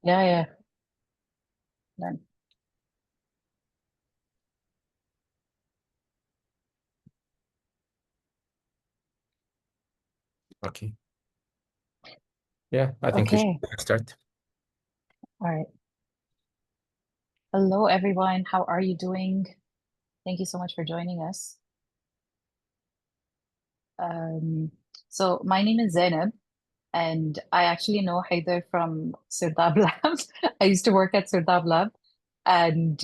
Yeah, yeah. Done. Okay. Yeah, I think you should Okay. start. All right. Hello, everyone. How are you doing? Thank you so much for joining us. Um, so my name is Zainab, and I actually know Haider from Sirdab Lab. I used to work at Sirdab Lab, and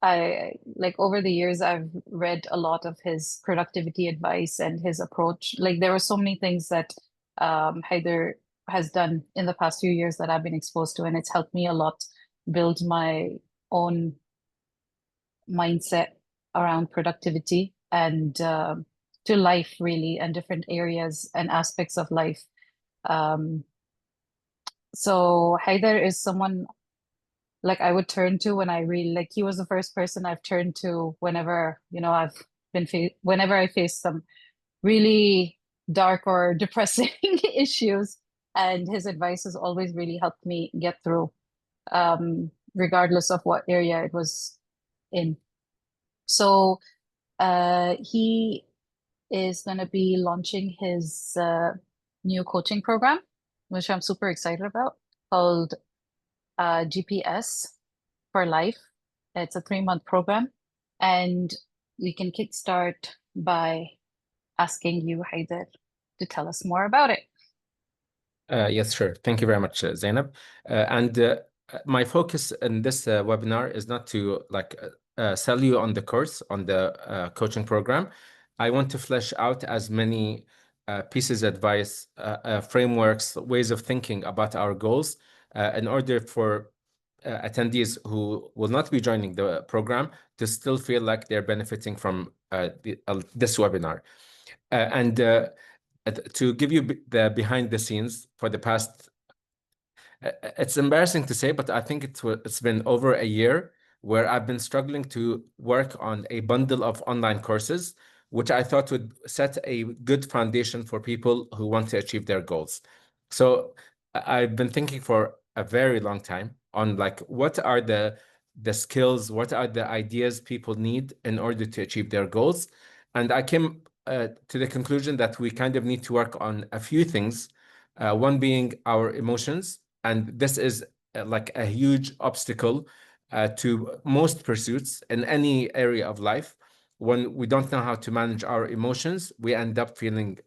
I like over the years I've read a lot of his productivity advice and his approach. Like there were so many things that Haider has done in the past few years that I've been exposed to, and it's helped me a lot build my own mindset around productivity and to life really and different areas and aspects of life. Um, so Haider is someone like I would turn to when I really like he was the first person I've turned to whenever, I've whenever I face some really dark or depressing issues. And his advice has always really helped me get through, regardless of what area it was in. So he is going to be launching his new coaching program, which I'm super excited about, called GPS for Life. It's a 3-month program, and we can kickstart by asking you, Haider, to tell us more about it. Yes, sure. Thank you very much, Zainab. And my focus in this webinar is not to sell you on the course, on the coaching program. I want to flesh out as many pieces of advice, frameworks, ways of thinking about our goals in order for attendees who will not be joining the program to still feel like they're benefiting from this webinar. And to give you the behind the scenes for the past, it's embarrassing to say, but I think it's been over a year where I've been struggling to work on a bundle of online courses, which I thought would set a good foundation for people who want to achieve their goals. So I've been thinking for a very long time on like what are the skills, what are the ideas people need in order to achieve their goals. And I came to the conclusion that we kind of need to work on a few things, one being our emotions. And this is like a huge obstacle to most pursuits in any area of life. When we don't know how to manage our emotions, we end up feeling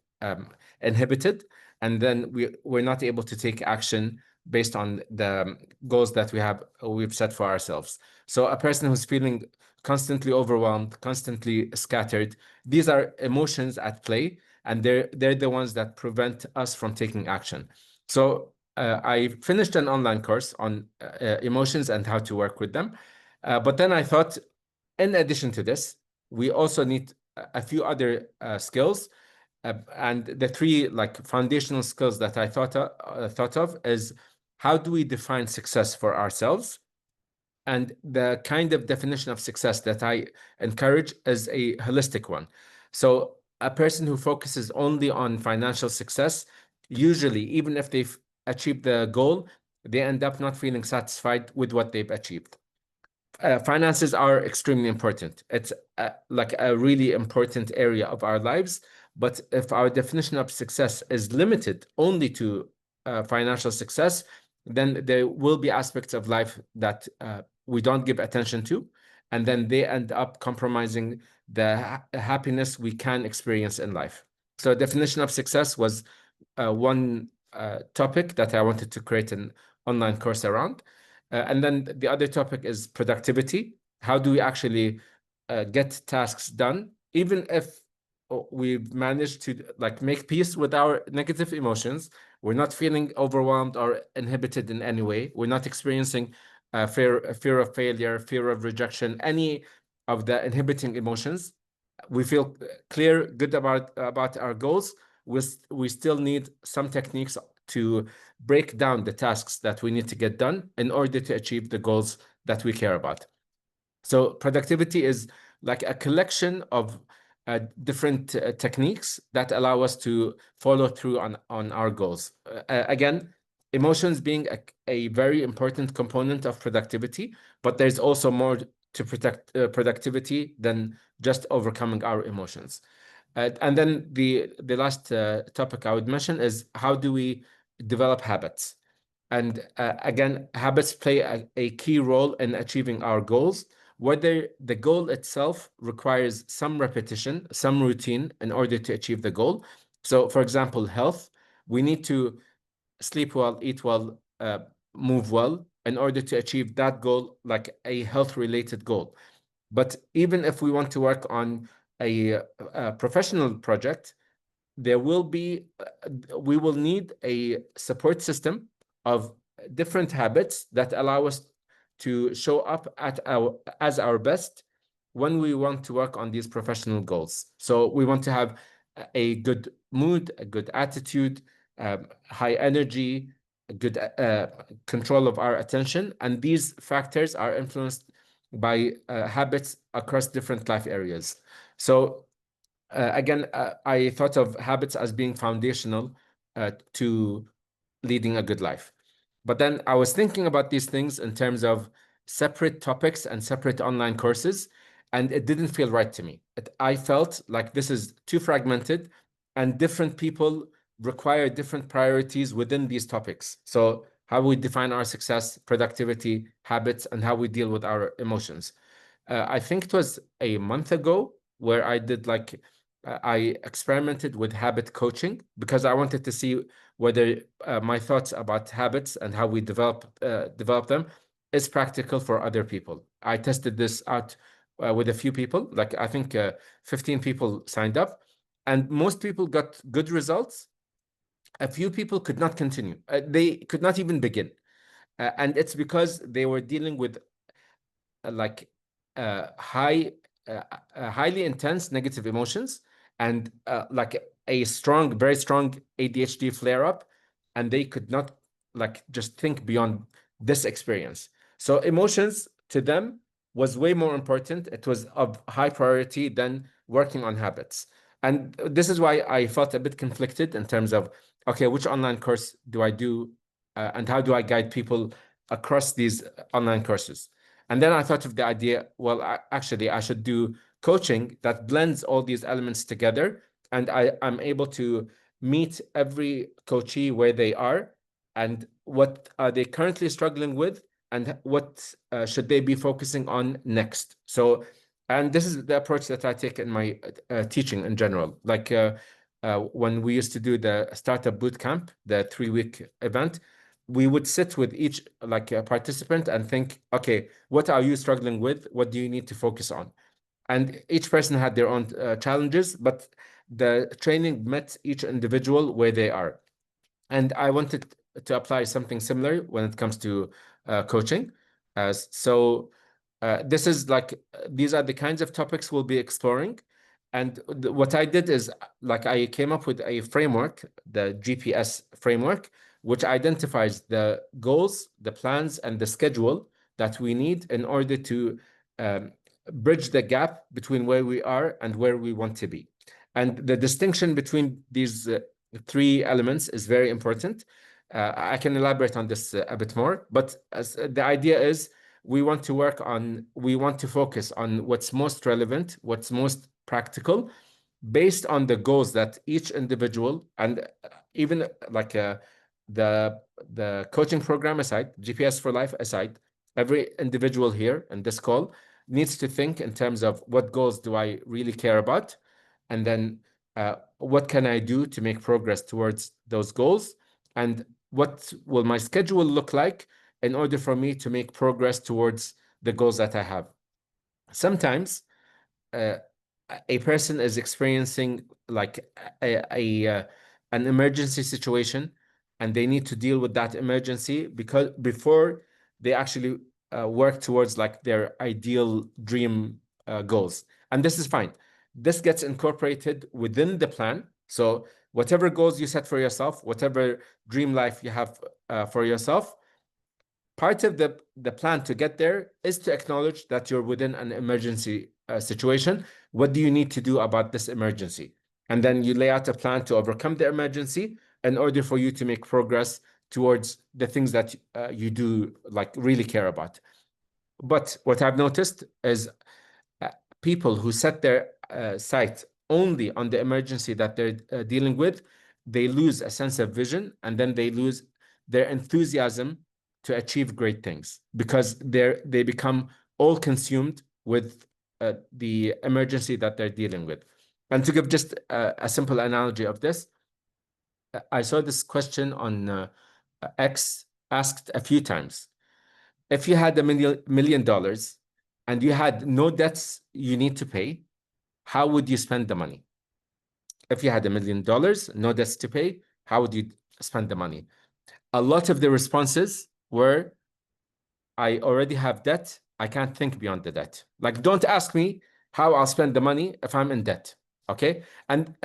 inhibited, and then we're not able to take action based on the goals that we've set for ourselves. So a person who's feeling constantly overwhelmed, constantly scattered, these are emotions at play, and they're the ones that prevent us from taking action. So I finished an online course on emotions and how to work with them. But then I thought, in addition to this, we also need a few other skills. And the three like foundational skills that I thought of is how do we define success for ourselves? And the kind of definition of success that I encourage is a holistic one. So a person who focuses only on financial success, usually, even if they've achieved the goal, they end up not feeling satisfied with what they've achieved. Finances are extremely important. It's like a really important area of our lives. But if our definition of success is limited only to financial success, then there will be aspects of life that we don't give attention to. And then they end up compromising the happiness we can experience in life. So, definition of success was one topic that I wanted to create an online course around. And then the other topic is productivity. How do we actually get tasks done, even if we've managed to like make peace with our negative emotions? We're not feeling overwhelmed or inhibited in any way. We're not experiencing fear of failure, fear of rejection, any of the inhibiting emotions. We feel clear, good about our goals. We still need some techniques to break down the tasks that we need to get done in order to achieve the goals that we care about. So productivity is like a collection of different techniques that allow us to follow through on our goals. Again, emotions being a very important component of productivity, but there's also more to protect productivity than just overcoming our emotions. And then the last topic I would mention is how do we develop habits? And again, habits play a key role in achieving our goals, whether the goal itself requires some repetition, some routine in order to achieve the goal. So, for example, health, we need to sleep well, eat well, move well in order to achieve that goal, like a health related goal. But even if we want to work on a professional project, there will be, we will need a support system of different habits that allow us to show up at as our best when we want to work on these professional goals. So we want to have a good mood, a good attitude, high energy, a good control of our attention. And these factors are influenced by habits across different life areas. So again, I thought of habits as being foundational to leading a good life. But then I was thinking about these things in terms of separate topics and separate online courses, and it didn't feel right to me. I felt like this is too fragmented, and different people require different priorities within these topics. So, how we define our success, productivity, habits, and how we deal with our emotions. I think it was a month ago where I did like I experimented with habit coaching because I wanted to see whether my thoughts about habits and how we develop them is practical for other people. I tested this out with a few people, like I think 15 people signed up, and most people got good results. A few people could not continue. They could not even begin. And it's because they were dealing with like high, highly intense negative emotions and like a strong, very strong ADHD flare up, and they could not like just think beyond this experience. So emotions to them was way more important. It was of high priority than working on habits. And this is why I felt a bit conflicted in terms of, okay, which online course do I do, and how do I guide people across these online courses? And then I thought of the idea, well, actually, I should do coaching that blends all these elements together. And I'm able to meet every coachee where they are and what are they currently struggling with and what should they be focusing on next. So, and this is the approach that I take in my teaching in general. Like when we used to do the startup boot camp, the 3-week event, we would sit with each like a participant and think, okay, what are you struggling with? What do you need to focus on? And each person had their own challenges, but the training met each individual where they are. And I wanted to apply something similar when it comes to coaching. So this is like, these are the kinds of topics we'll be exploring. And what I did is like I came up with a framework, the GPS framework, which identifies the goals, the plans, and the schedule that we need in order to um, bridge the gap between where we are and where we want to be. And the distinction between these three elements is very important. I can elaborate on this a bit more, but the idea is we want to focus on what's most relevant, what's most practical, based on the goals that each individual and even like the coaching program aside, GPS for life aside, every individual here in this call needs to think in terms of what goals do I really care about, and then what can I do to make progress towards those goals, and what will my schedule look like in order for me to make progress towards the goals that I have. Sometimes uh, a person is experiencing like an emergency situation and they need to deal with that emergency because before they actually work towards like their ideal dream goals. And this is fine. This gets incorporated within the plan. So whatever goals you set for yourself, whatever dream life you have for yourself, part of the plan to get there is to acknowledge that you're within an emergency situation. What do you need to do about this emergency? And then you lay out a plan to overcome the emergency in order for you to make progress towards the things that you do like really care about. But what I've noticed is uh, people who set their sight only on the emergency that they're dealing with, they lose a sense of vision, and then they lose their enthusiasm to achieve great things because they become all consumed with the emergency that they're dealing with. And to give just a simple analogy of this, I saw this question on X asked a few times. If you had $1 million and you had no debts you need to pay, how would you spend the money? If you had $1 million, no debts to pay, how would you spend the money? A lot of the responses were, I already have debt. I can't think beyond the debt. Like, don't ask me how I'll spend the money if I'm in debt. Okay. And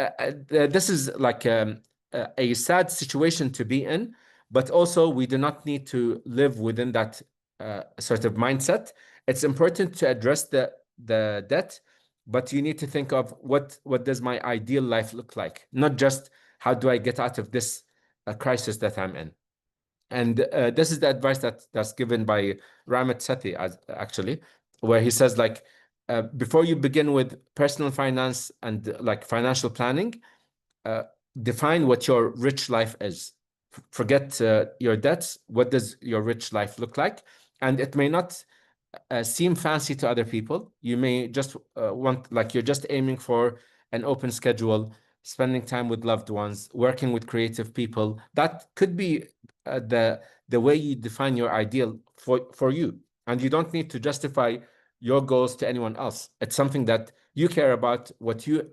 this is like a sad situation to be in, but also we do not need to live within that sort of mindset. It's important to address the debt, but you need to think of what does my ideal life look like, not just how do I get out of this crisis that I'm in. And this is the advice that's given by Ramit Sethi, actually, where he says like before you begin with personal finance and like financial planning, uh, define what your rich life is. Forget your debts. What does your rich life look like? And it may not seem fancy to other people. You may just want, like, you're just aiming for an open schedule, spending time with loved ones, working with creative people. That could be the way you define your ideal for you. And you don't need to justify your goals to anyone else. It's something that you care about, what you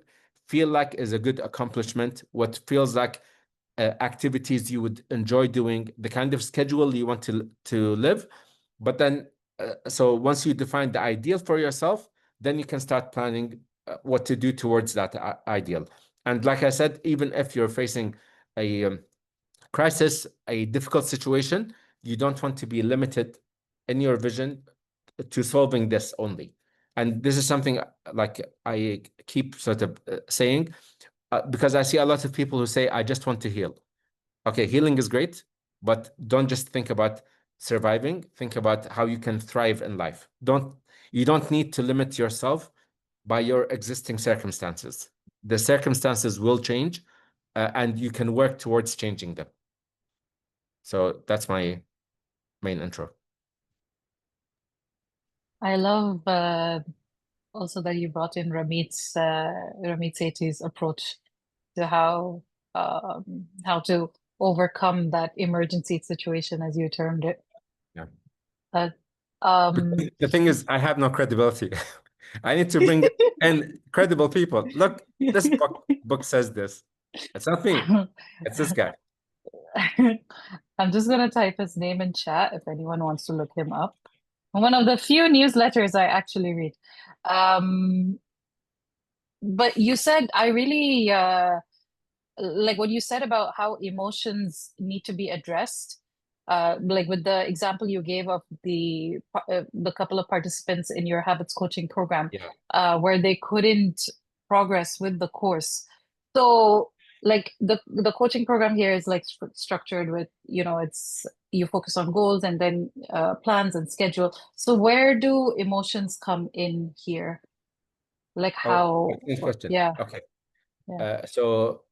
feel like is a good accomplishment, what feels like activities you would enjoy doing, the kind of schedule you want to live. But then, so once you define the ideal for yourself, then you can start planning what to do towards that ideal. And like I said, even if you're facing a crisis, a difficult situation, you don't want to be limited in your vision to solving this only. And this is something like I keep sort of saying, because I see a lot of people who say, I just want to heal. Okay, healing is great, but don't just think about surviving. Think about how you can thrive in life. You don't need to limit yourself by your existing circumstances. The circumstances will change, and you can work towards changing them. So that's my main intro. I love also that you brought in Ramit Sethi's approach to how to overcome that emergency situation, as you termed it. Yeah. Uh, But um, the thing is, I have no credibility. I need to bring in credible people. Look, this book says this. It's not me. It's this guy. I'm just gonna type his name in chat if anyone wants to look him up. One of the few newsletters I actually read. Um, but you said I really like what you said about how emotions need to be addressed. Like with the example you gave of the couple of participants in your habits coaching program, Yeah. where they couldn't progress with the course. So like the coaching program here is like structured with, it's you focus on goals and then plans and schedule. So where do emotions come in here? Like Oh, how, good question. yeah, Okay. yeah. So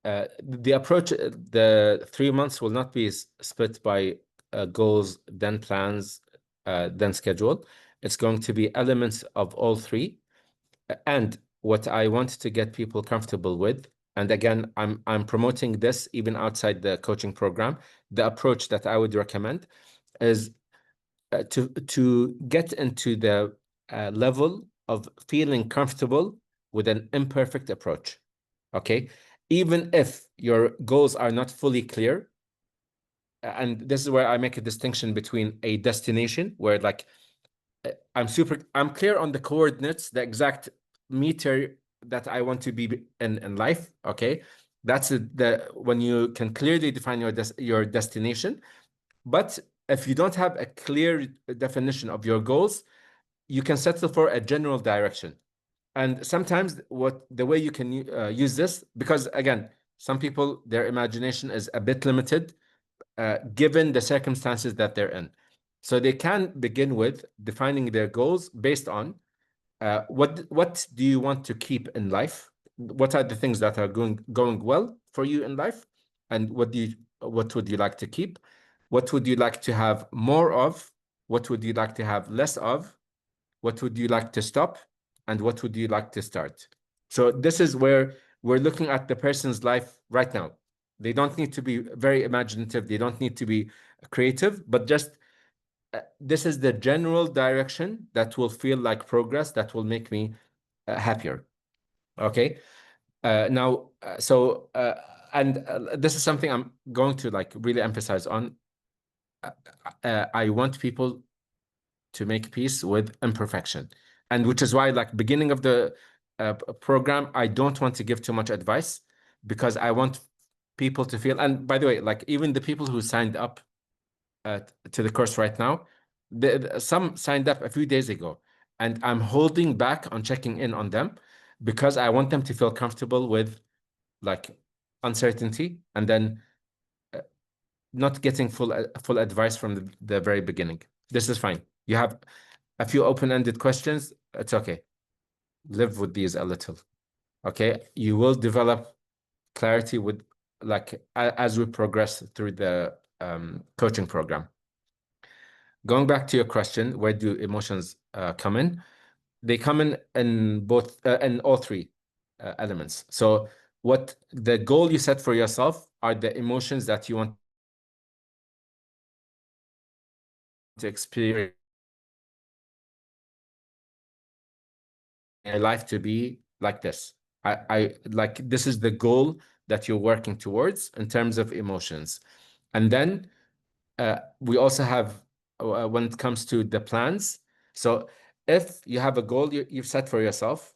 the approach, the 3 months will not be split by goals, then plans, then schedule. It's going to be elements of all three. And what I want to get people comfortable with, and again, I'm promoting this even outside the coaching program. The approach that I would recommend is to get into the level of feeling comfortable with an imperfect approach. Okay, even if your goals are not fully clear, and this is where I make a distinction between a destination where like I'm clear on the coordinates, the exact meter that I want to be in life. Okay. That's the when you can clearly define your destination. But if you don't have a clear definition of your goals, you can settle for a general direction. And sometimes the way you can use this, because again, some people, their imagination is a bit limited. given the circumstances that they're in. So they can begin with defining their goals based on what do you want to keep in life? What are the things that are going well for you in life? And what would you like to keep? What would you like to have more of? What would you like to have less of? What would you like to stop? And what would you like to start? So this is where we're looking at the person's life right now. They don't need to be very imaginative. They don't need to be creative, but just this is the general direction that will feel like progress, that will make me happier. Okay. This is something I'm going to like really emphasize on. I want people to make peace with imperfection, and which is why, like beginning of the program, I don't want to give too much advice because I want people to feel. And by the way, like even the people who signed up to the course right now, some signed up a few days ago, and I'm holding back on checking in on them because I want them to feel comfortable with like uncertainty and then not getting full advice from the very beginning. This is fine. You have a few open-ended questions. It's okay. Live with these a little. Okay. You will develop clarity with like as we progress through the coaching program. Going back to your question, where do emotions come in? They come in both in all three elements. So what the goal you set for yourself are the emotions that you want to experience your life to be like this. I like this is the goal that you're working towards in terms of emotions. And then we also have when it comes to the plans. So if you have a goal you've set for yourself,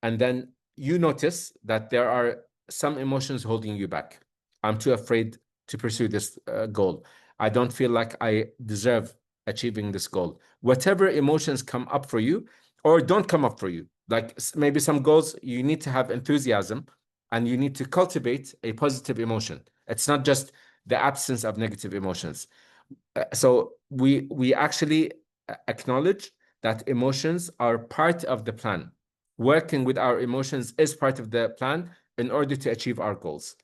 and then you notice that there are some emotions holding you back. I'm too afraid to pursue this goal. I don't feel like I deserve achieving this goal. Whatever emotions come up for you or don't come up for you, like maybe some goals, you need to have enthusiasm and you need to cultivate a positive emotion. It's not just the absence of negative emotions. So we actually acknowledge that emotions are part of the plan. Working with our emotions is part of the plan in order to achieve our goals.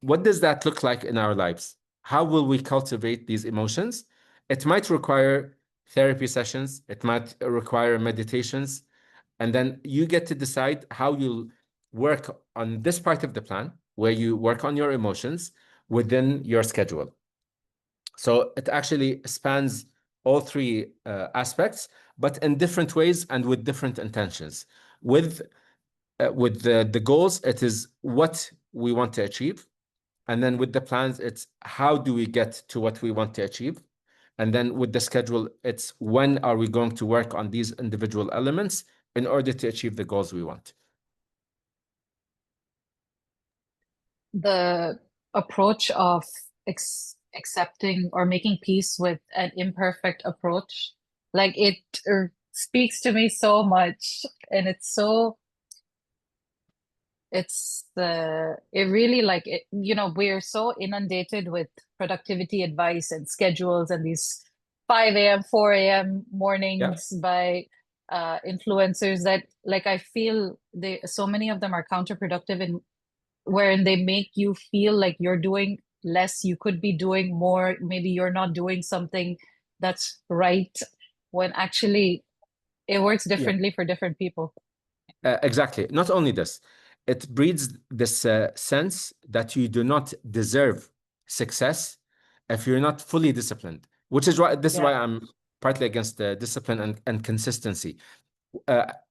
What does that look like in our lives? How will we cultivate these emotions? It might require therapy sessions, it might require meditations, and then you get to decide how you'll work on this part of the plan where you work on your emotions within your schedule. So it actually spans all three aspects, but in different ways and with different intentions. With the goals, it is what we want to achieve. And then with the plans, it's how do we get to what we want to achieve. And then with the schedule, it's when are we going to work on these individual elements in order to achieve the goals we want. The approach of accepting or making peace with an imperfect approach, like it speaks to me so much, and it really like it, we're so inundated with productivity advice and schedules and these 5 a.m., 4 a.m. Yeah. mornings by influencers that like I feel they so many of them are counterproductive and wherein they make you feel like you're doing less, you could be doing more, maybe you're not doing something that's right when actually it works Yeah. differently for different people. Exactly. Not only this, it breeds this sense that you do not deserve success if you're not fully disciplined, which is why this is why Yeah. I'm partly against discipline and consistency.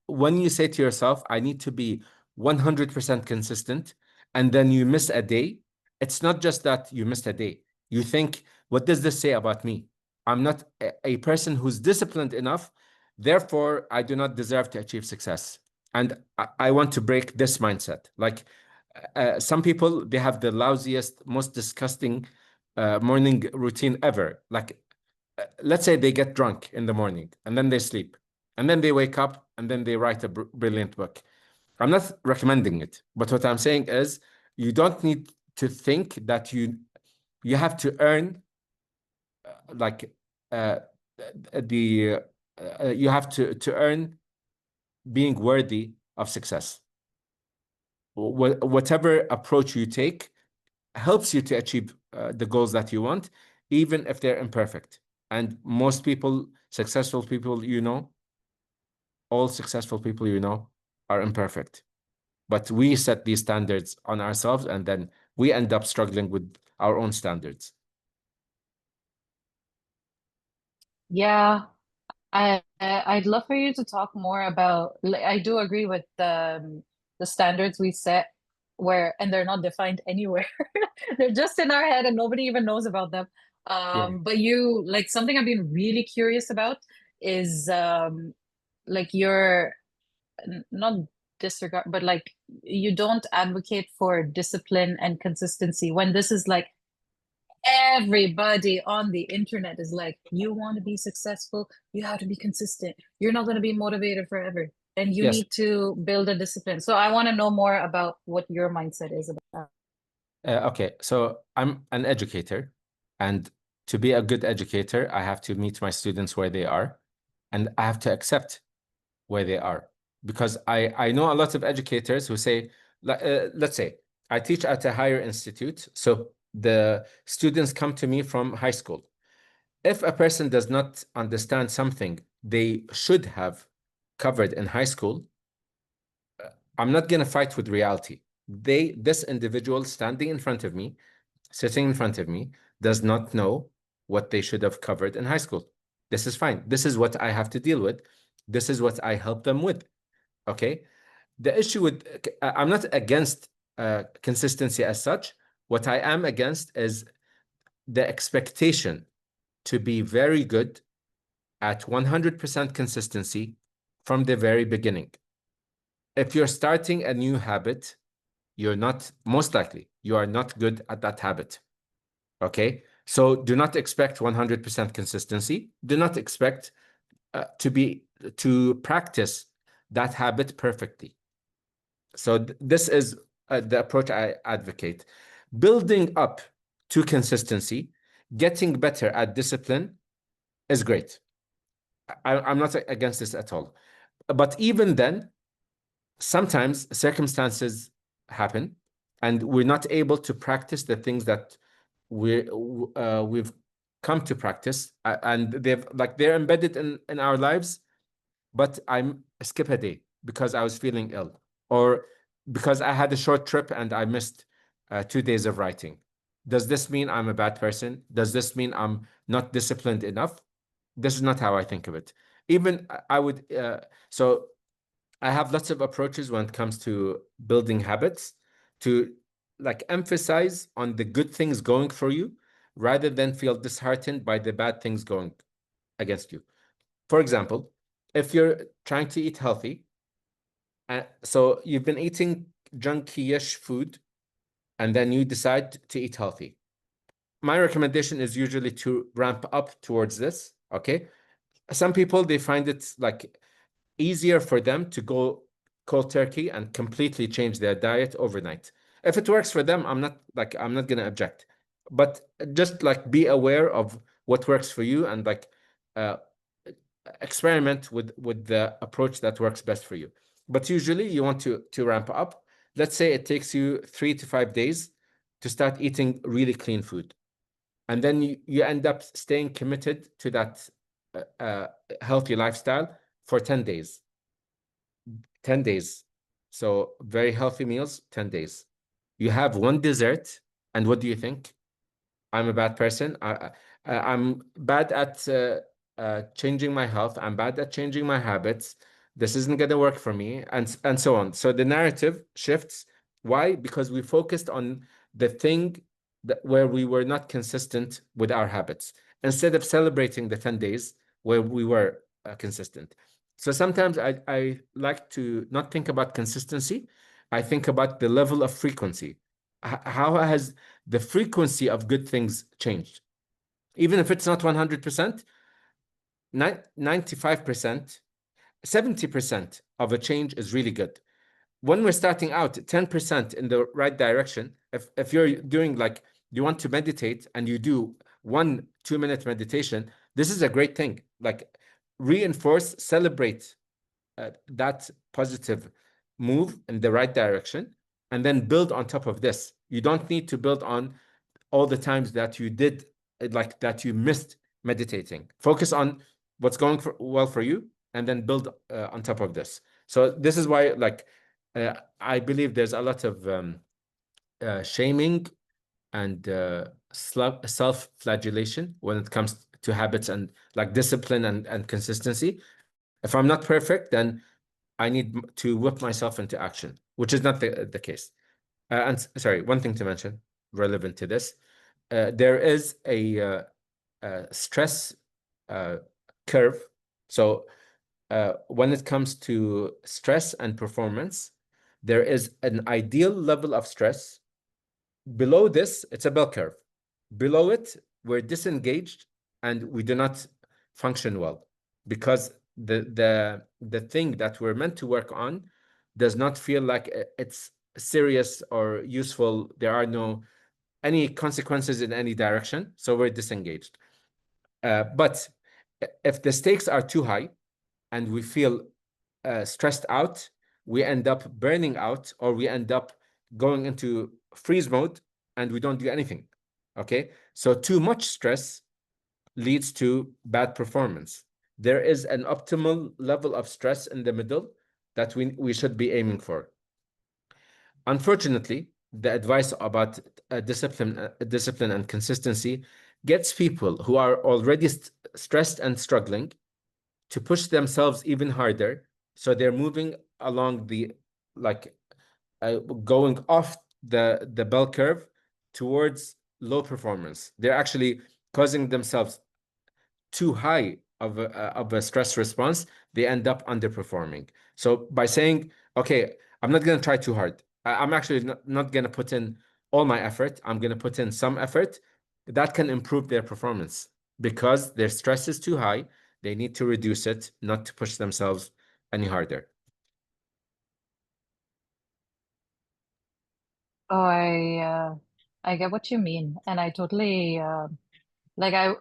When you say to yourself, I need to be 100% consistent, and then you miss a day, it's not just that you missed a day. You think, what does this say about me? I'm not a person who's disciplined enough, therefore, I do not deserve to achieve success. And I want to break this mindset. Like some people, they have the lousiest, most disgusting morning routine ever. Like, let's say they get drunk in the morning and then they sleep and then they wake up and then they write a brilliant book. I'm not recommending it, but what I'm saying is you don't need to think that you have to earn like uh, the you have to earn being worthy of success. Whatever approach you take helps you to achieve the goals that you want, even if they're imperfect. And most people, successful people, all successful people are imperfect. But we set these standards on ourselves, and then we end up struggling with our own standards. Yeah, I'd love for you to talk more about, like, I do agree with the standards we set and they're not defined anywhere. They're just in our head and nobody even knows about them. Yeah. But you, like, something I've been really curious about is like your not disregard, but like you don't advocate for discipline and consistency when this is like everybody on the internet is like, you want to be successful, you have to be consistent. You're not going to be motivated forever, and you Yes. need to build a discipline. So I want to know more about what your mindset is about Okay. So I'm an educator, and to be a good educator, I have to meet my students where they are, and I have to accept where they are. Because I know a lot of educators who say, let's say I teach at a higher institute, so the students come to me from high school. If a person does not understand something they should have covered in high school, I'm not going to fight with reality. This individual standing in front of me, sitting in front of me, does not know what they should have covered in high school. This is fine. This is what I have to deal with. This is what I help them with. Okay. The issue with, I'm not against consistency as such. What I am against is the expectation to be very good at 100% consistency from the very beginning. If you're starting a new habit, you're not, most likely, you are not good at that habit. Okay. So do not expect 100% consistency. Do not expect to practice that habit perfectly. So this is the approach I advocate. Building up to consistency, getting better at discipline is great. I'm not against this at all. But even then, sometimes circumstances happen and we're not able to practice the things that we've come to practice, and they're embedded in our lives, but I'm skip a day because I was feeling ill, or because I had a short trip and I missed 2 days of writing. Does this mean I'm a bad person? Does this mean I'm not disciplined enough? This is not how I think of it. Even I would, so I have lots of approaches when it comes to building habits to like emphasize on the good things going for you rather than feel disheartened by the bad things going against you. For example, if you're trying to eat healthy, so you've been eating junky-ish food, and then you decide to eat healthy. My recommendation is usually to ramp up towards this, okay? Some people, they find it like easier for them to go cold turkey and completely change their diet overnight. If it works for them, I'm not gonna object. But just like be aware of what works for you, and like uh, experiment with the approach that works best for you. But usually you want to ramp up. Let's say it takes you 3 to 5 days to start eating really clean food. And then you end up staying committed to that healthy lifestyle for 10 days. 10 days. So very healthy meals, 10 days. You have one dessert, and what do you think? I'm a bad person. I'm bad at changing my health. I'm bad at changing my habits. This isn't going to work for me, and so on. So the narrative shifts. Why? Because we focused on the thing where we were not consistent with our habits, instead of celebrating the 10 days where we were consistent. So sometimes I like to not think about consistency. I think about the level of frequency. How has the frequency of good things changed? Even if it's not 100%, 95%, 70% of a change is really good. When we're starting out 10% in the right direction, if you're doing like you want to meditate and you do 1 2 minute meditation, this is a great thing. Like reinforce, celebrate that positive move in the right direction, and then build on top of this. You don't need to build on all the times that you did, like that you missed meditating. Focus on what's going well for you, and then build on top of this. So this is why, like, I believe there's a lot of shaming and self-flagellation when it comes to habits and like discipline and consistency. If I'm not perfect, then I need to whip myself into action, which is not the case. And sorry, one thing to mention relevant to this, there is a stress uh, curve. So when it comes to stress and performance, there is an ideal level of stress. Below this, it's a bell curve. Below it, we're disengaged and we do not function well because the thing that we're meant to work on does not feel like it's serious or useful. There are no any consequences in any direction, so we're disengaged. But if the stakes are too high and we feel stressed out, we end up burning out, or we end up going into freeze mode and we don't do anything. Okay. So too much stress leads to bad performance. There is an optimal level of stress in the middle that we should be aiming for. Unfortunately, the advice about discipline and consistency gets people who are already stressed and struggling to push themselves even harder. So they're moving along the like going off the bell curve towards low performance. They're actually causing themselves too high of a stress response. They end up underperforming. So by saying, okay, I'm not going to try too hard. I'm actually not going to put in all my effort. I'm going to put in some effort. That can improve their performance because their stress is too high. They need to reduce it, not to push themselves any harder. Oh, I get what you mean, and I totally like I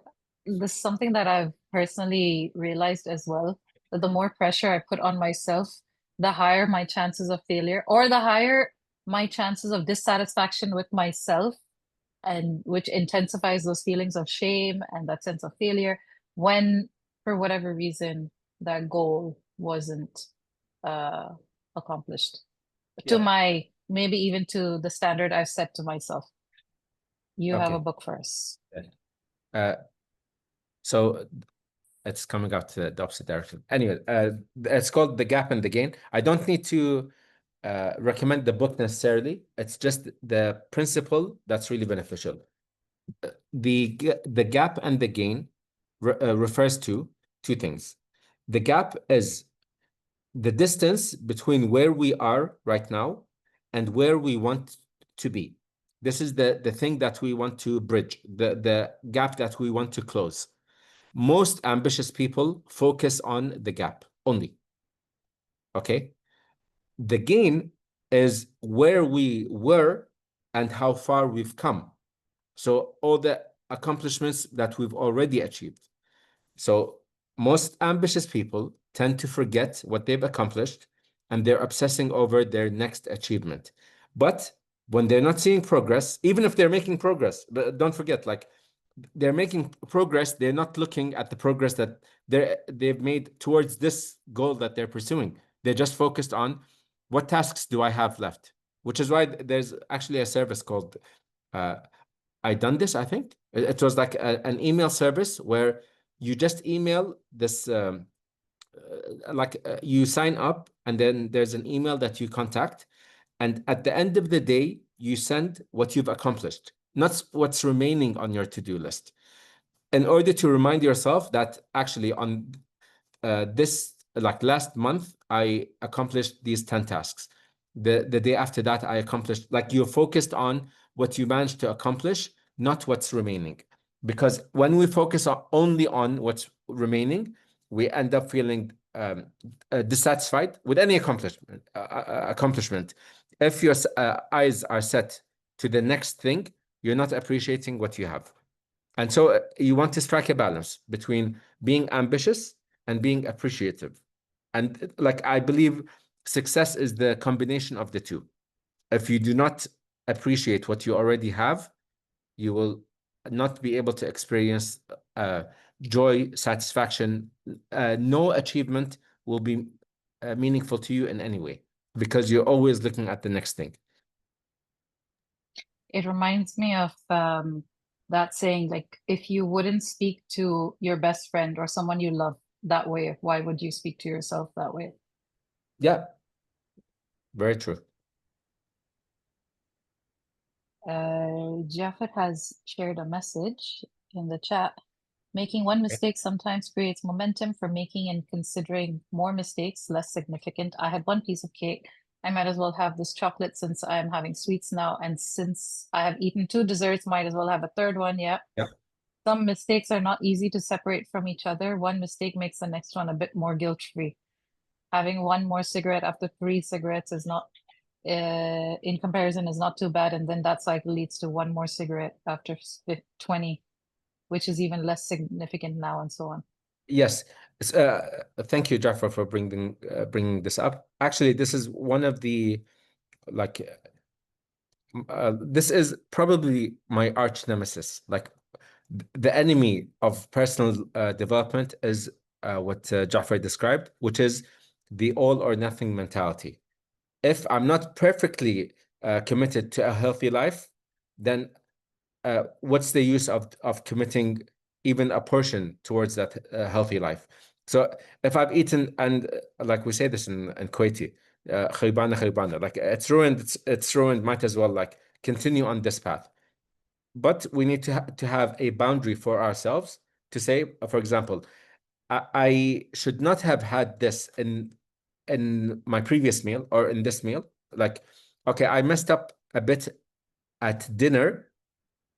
this is something that I've personally realized as well, that the more pressure I put on myself, the higher my chances of failure, or the higher my chances of dissatisfaction with myself, and which intensifies those feelings of shame and that sense of failure when, for whatever reason, that goal wasn't uh accomplished to Yeah. my maybe even to the standard I've set to myself. You have a Okay. book for us. Uh, so it's coming out to the opposite direction. Anyway, it's called The Gap and the Gain. I don't need to recommend the book necessarily. It's just the principle that's really beneficial. The gap and the gain refers to two things. The gap is the distance between where we are right now and where we want to be. This is the thing that we want to bridge, the gap that we want to close. Most ambitious people focus on the gap only. Okay. The gain is where we were and how far we've come. So all the accomplishments that we've already achieved. So most ambitious people tend to forget what they've accomplished and they're obsessing over their next achievement. But when they're not seeing progress, even if they're making progress, but don't forget, like they're making progress, they're not looking at the progress that they've made towards this goal that they're pursuing. They're just focused on what tasks do I have left, which is why there's actually a service called uh, I done this, I think. It was like an email service where you just email this, you sign up and then there's an email that you contact. And at the end of the day, you send what you've accomplished, not what's remaining on your to-do list. In order to remind yourself that actually on this, like last month, I accomplished these 10 tasks. The day after that, I accomplished, like you're focused on what you managed to accomplish, not what's remaining. Because when we focus only on what's remaining, we end up feeling dissatisfied with any accomplishment. If your eyes are set to the next thing, you're not appreciating what you have. And so you want to strike a balance between being ambitious and being appreciative. And like I believe success is the combination of the two. If you do not appreciate what you already have, you will not be able to experience joy, satisfaction. No achievement will be meaningful to you in any way because you're always looking at the next thing. It reminds me of that saying, like, if you wouldn't speak to your best friend or someone you love that way, why would you speak to yourself that way? Yeah, very true. Jafet has shared a message in the chat. Making one mistake sometimes creates momentum for making and considering more mistakes less significant. I had one piece of cake. I might as well have this chocolate since I am having sweets now. And since I have eaten two desserts, might as well have a third one. Yeah. Yeah. Some mistakes are not easy to separate from each other. One mistake makes the next one a bit more guilt-free. Having one more cigarette after 3 cigarettes is not, in comparison, is not too bad. And then that cycle leads to one more cigarette after 20, which is even less significant now, and so on. Yes. Thank you, Jafar, for bringing this up. Actually, this is one of the like this is probably my arch nemesis. Like the enemy of personal development is what Jafar described, which is the all or nothing mentality. If I'm not perfectly committed to a healthy life, then what's the use of committing even a portion towards that healthy life? So if I've eaten, and like we say this in Kuwaiti, خيبانة خيبانة, like it's ruined, might as well like continue on this path. But we need to have a boundary for ourselves to say, for example, I should not have had this in my previous meal or in this meal. Like, okay, I messed up a bit at dinner.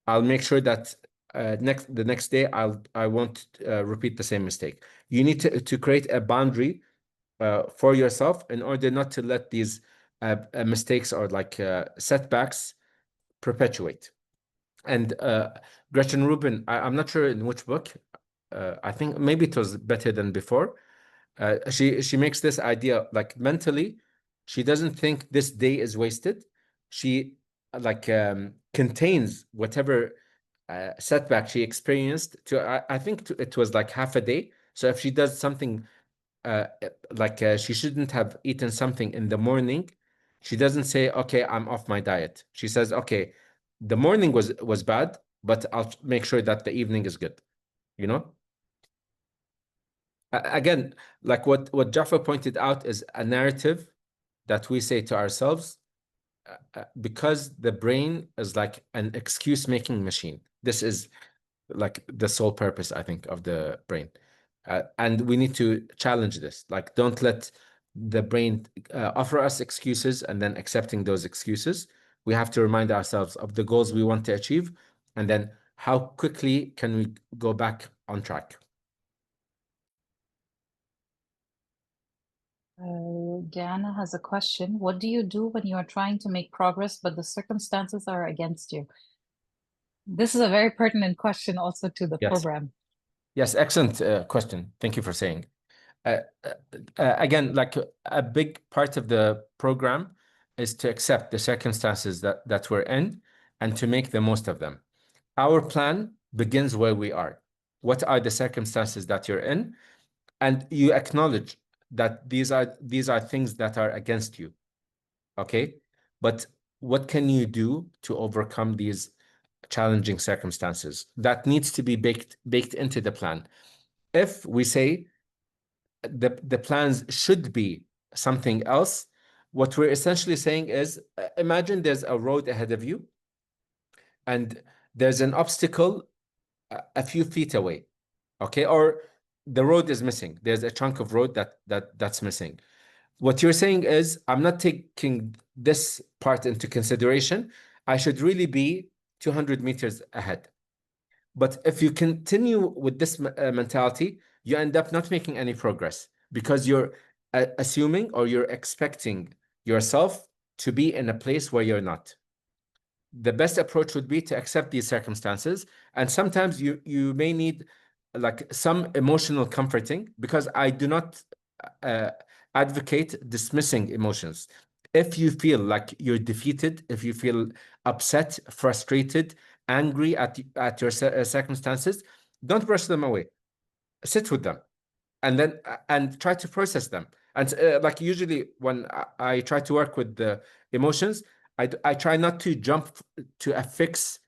I'll make sure that the next day I won't repeat the same mistake. You need to create a boundary for yourself in order not to let these mistakes or like setbacks perpetuate. And Gretchen Rubin, I'm not sure in which book. I think maybe it was Better Than Before. She makes this idea like mentally, she doesn't think this day is wasted. She like contains whatever setback she experienced to I think it was like half a day. So if she does something uh, like she shouldn't have eaten something in the morning, she doesn't say, okay, I'm off my diet. She says, okay, the morning was bad, but I'll make sure that the evening is good, you know? Again, like what Jaffa pointed out is a narrative that we say to ourselves because the brain is like an excuse-making machine. This is like the sole purpose, I think, of the brain. And we need to challenge this. Like, don't let the brain offer us excuses and then accepting those excuses. We have to remind ourselves of the goals we want to achieve and then how quickly can we go back on track. Diana has a question. What do you do when you are trying to make progress, but the circumstances are against you? This is a very pertinent question also to the Yes. program. Yes, excellent question. Thank you for saying. Again, like a big part of the program is to accept the circumstances that we're in and to make the most of them. Our plan begins where we are. What are the circumstances that you're in? And you acknowledge that these are things that are against you. Okay? But what can you do to overcome these challenging circumstances? That needs to be baked into the plan. If we say the plans should be something else, what we're essentially saying is imagine there's a road ahead of you and there's an obstacle a few feet away, okay? Or the road is missing. There's a chunk of road that's missing. What you're saying is, I'm not taking this part into consideration. I should really be 200 meters ahead. But if you continue with this mentality, you end up not making any progress because you're assuming or you're expecting yourself to be in a place where you're not. the best approach would be to accept these circumstances. And sometimes you may need like some emotional comforting, because I do not uh, advocate dismissing emotions. If you feel like you're defeated, if you feel upset, frustrated, angry at your circumstances, don't brush them away. Sit with them, and then and try to process them. And like usually when I try to work with the emotions, I try not to jump to a fix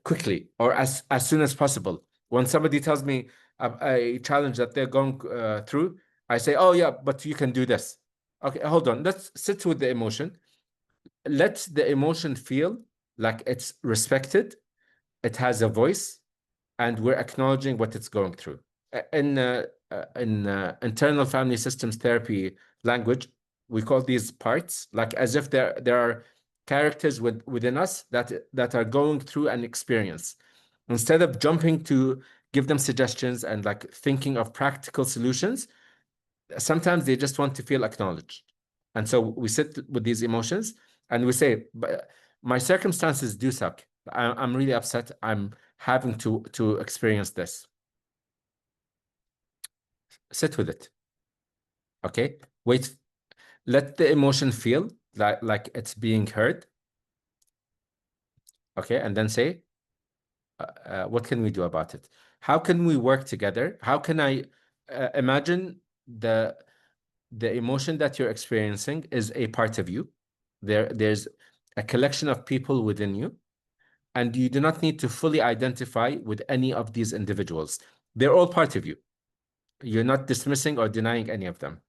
quickly or as soon as possible. When somebody tells me a challenge that they're going through, I say, "Oh yeah, but you can do this." Okay, hold on. Let's sit with the emotion. Let the emotion feel like it's respected. It has a voice, and we're acknowledging what it's going through. In internal family systems therapy language, we call these parts, like as if there are characters within us that are going through an experience. Instead of jumping to give them suggestions and like thinking of practical solutions, sometimes they just want to feel acknowledged. And so we sit with these emotions and we say, but my circumstances do suck. I'm really upset. I'm having to experience this. Sit with it. Okay. Wait. Let the emotion feel like it's being heard. Okay. And then say, what can we do about it? How can we work together? How can I imagine the emotion that you're experiencing is a part of you. There's a collection of people within you, and you do not need to fully identify with any of these individuals. They're all part of you. You're not dismissing or denying any of them,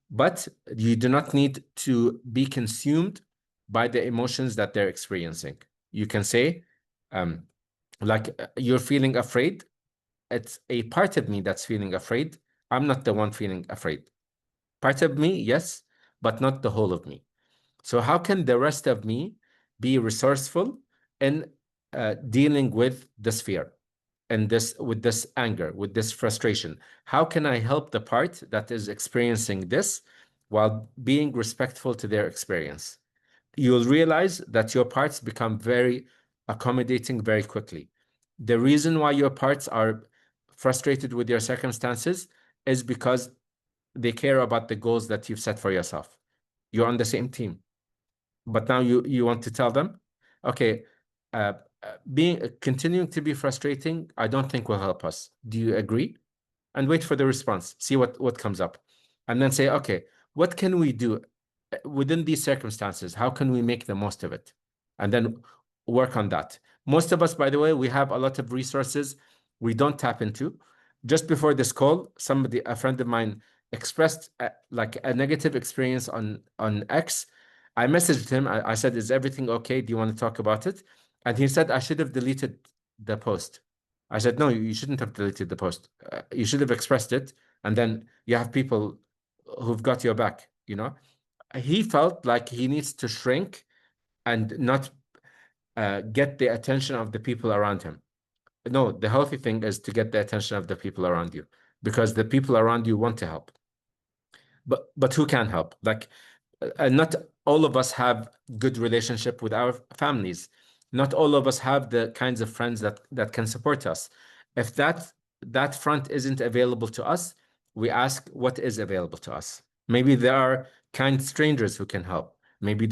but you do not need to be consumed by the emotions that they're experiencing. You can say, you're feeling afraid. It's a part of me that's feeling afraid. I'm not the one feeling afraid. Part of me, yes, but not the whole of me. So how can the rest of me be resourceful in dealing with this fear and with this anger, with this frustration? How can I help the part that is experiencing this while being respectful to their experience? You'll realize that your parts become very accommodating very quickly. The reason why your parts are frustrated with your circumstances is because they care about the goals that you've set for yourself. You're on the same team. But now you want to tell them, okay, being continuing to be frustrating, I don't think will help us. Do you agree? And wait for the response. See what comes up. And then say, okay, what can we do within these circumstances? How can we make the most of it? And then work on that. Most of us, by the way, we have a lot of resources we don't tap into. Just before this call, a friend of mine, expressed like a negative experience on X. I messaged him. I said, "Is everything okay? Do you want to talk about it?" And he said, "I should have deleted the post." I said, "No, you shouldn't have deleted the post. You should have expressed it, and then you have people who've got your back, you know?" He felt like he needs to shrink and not get the attention of the people around him. No, the healthy thing is to get the attention of the people around you, because the people around you want to help. But who can help? Like, not all of us have good relationship with our families. Not all of us have the kinds of friends that can support us. If that front isn't available to us, we ask what is available to us. Maybe there are kind strangers who can help. Maybe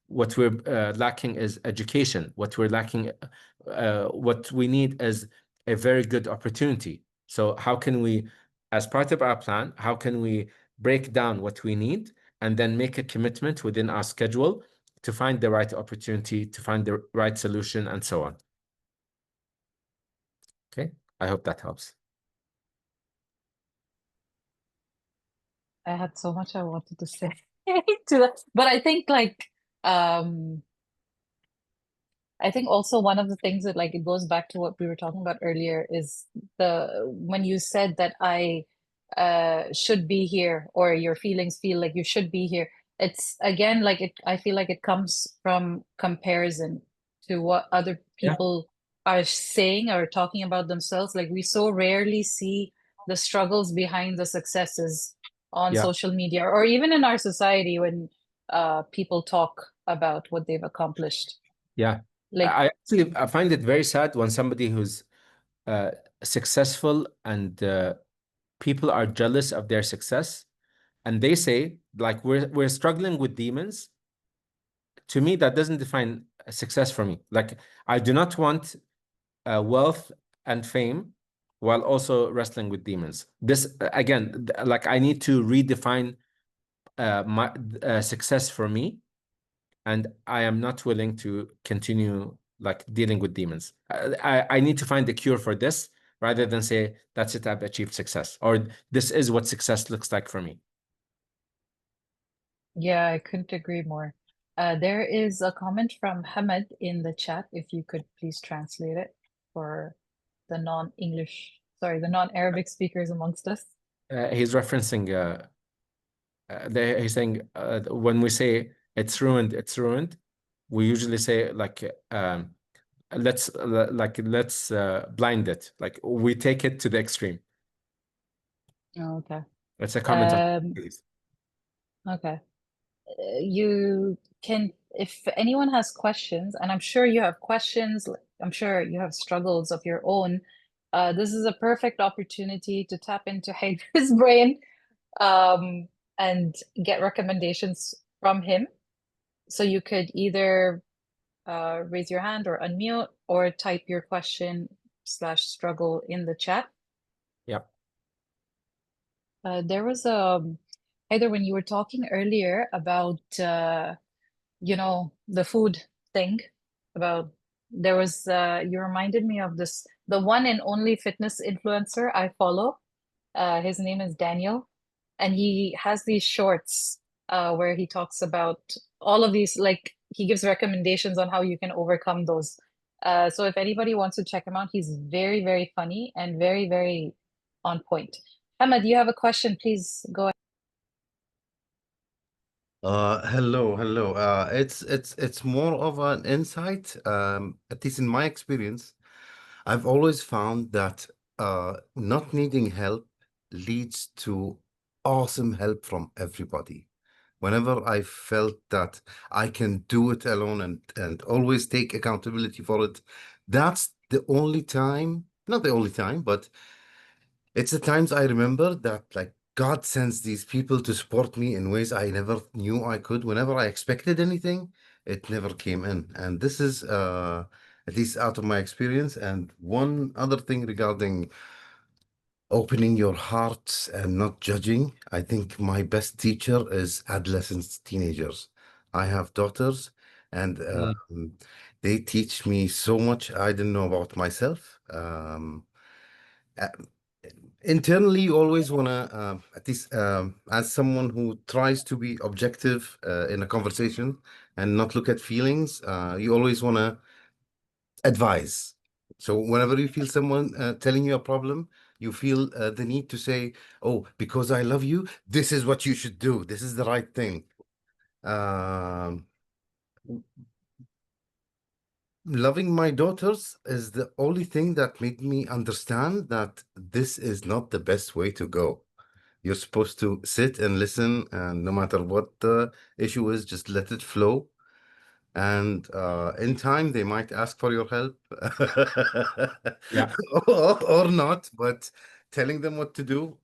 what we're lacking is education. What we need is a very good opportunity. So how can we, as part of our plan, how can we break down what we need and then make a commitment within our schedule to find the right opportunity, to find the right solution, and so on. Okay, I hope that helps. I had so much I wanted to say to that, but um I think also one of the things that like it goes back to what we were talking about earlier is when you said that I should be here, or your feelings feel like you should be here. It's again like I feel like it comes from comparison to what other Yeah. people are saying or talking about themselves. Like we so rarely see the struggles behind the successes on Yeah. social media or even in our society when people talk about what they've accomplished. Yeah. Like, I find it very sad when somebody who's uh, successful and people are jealous of their success, and they say like we're struggling with demons. To me, that doesn't define success for me. Like I do not want wealth and fame while also wrestling with demons. This again, like I need to redefine my success for me, and I am not willing to continue like dealing with demons. I need to find a cure for this rather than say that's it, I've achieved success, or this is what success looks like for me. yeah, I couldn't agree more. There is a comment from Hamad in the chat, if you could please translate it for the the non-Arabic speakers amongst us. He's referencing he's saying when we say it's ruined, we usually say like let's blind it, like we take it to the extreme. Oh, okay. It's a comment on Um, please. okay. You can, if anyone has questions, and I'm sure you have questions, I'm sure you have struggles of your own, this is a perfect opportunity to tap into Haider's brain, um, and get recommendations from him. So you could either raise your hand or unmute or type your question slash struggle in the chat. Yeah. There was either when you were talking earlier about the food thing, about there was you reminded me of this, the one and only fitness influencer I follow. His name is Daniel, and he has these shorts where he talks about all of these, like he gives recommendations on how you can overcome those. So if anybody wants to check him out, he's very, very funny and very, very on point. Emma, do you have a question? Please go ahead. Hello. It's more of an insight. At least in my experience, I've always found that not needing help leads to awesome help from everybody. Whenever I felt that I can do it alone and always take accountability for it, that's the only time, not the only time, but it's the times I remember that like God sends these people to support me in ways I never knew I could. Whenever I expected anything, it never came in. And this is at least out of my experience. And one other thing regarding opening your heart and not judging, I think my best teacher is adolescents, teenagers. I have daughters, and Mm. they teach me so much I didn't know about myself. Uh, Internally, you always want to, at least as someone who tries to be objective in a conversation and not look at feelings, you always want to advise. So whenever you feel someone telling you a problem, you feel the need to say, "Oh, because I love you, this is what you should do. This is the right thing." Um, Loving my daughters is the only thing that made me understand that this is not the best way to go. You're supposed to sit and listen, and no matter what the issue is, just let it flow. And in time, they might ask for your help Yeah. or not, but telling them what to do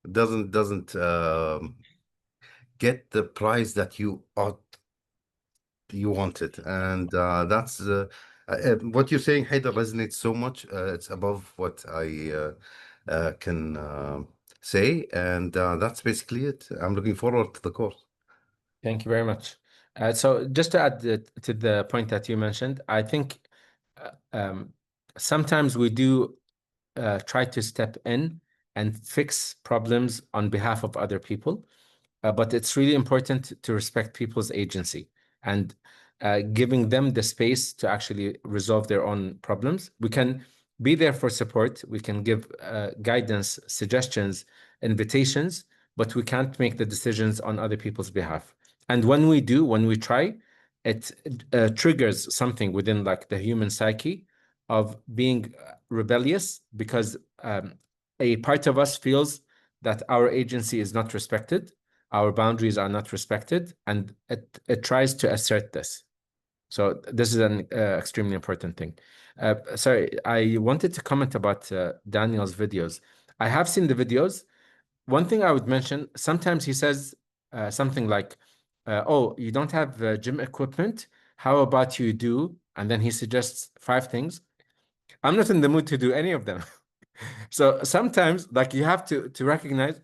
doesn't get the prize that you wanted. And that's what you're saying, Haida, resonates so much. It's above what I can say. And that's basically it. I'm looking forward to the course. Thank you very much. So just to add to the point that you mentioned, I think uh, um, sometimes we do try to step in and fix problems on behalf of other people. But it's really important to respect people's agency and giving them the space to actually resolve their own problems. We can be there for support. We can give guidance, suggestions, invitations, but we can't make the decisions on other people's behalf. And when we do, when we try, it triggers something within like the human psyche of being rebellious because a part of us feels that our agency is not respected, our boundaries are not respected, and it tries to assert this. So this is an extremely important thing. Sorry, I wanted to comment about Daniel's videos. I have seen the videos. One thing I would mention, sometimes he says something like, oh, you don't have gym equipment. How about you do? And then he suggests 5 things. I'm not in the mood to do any of them. So sometimes, like, you have to recognize,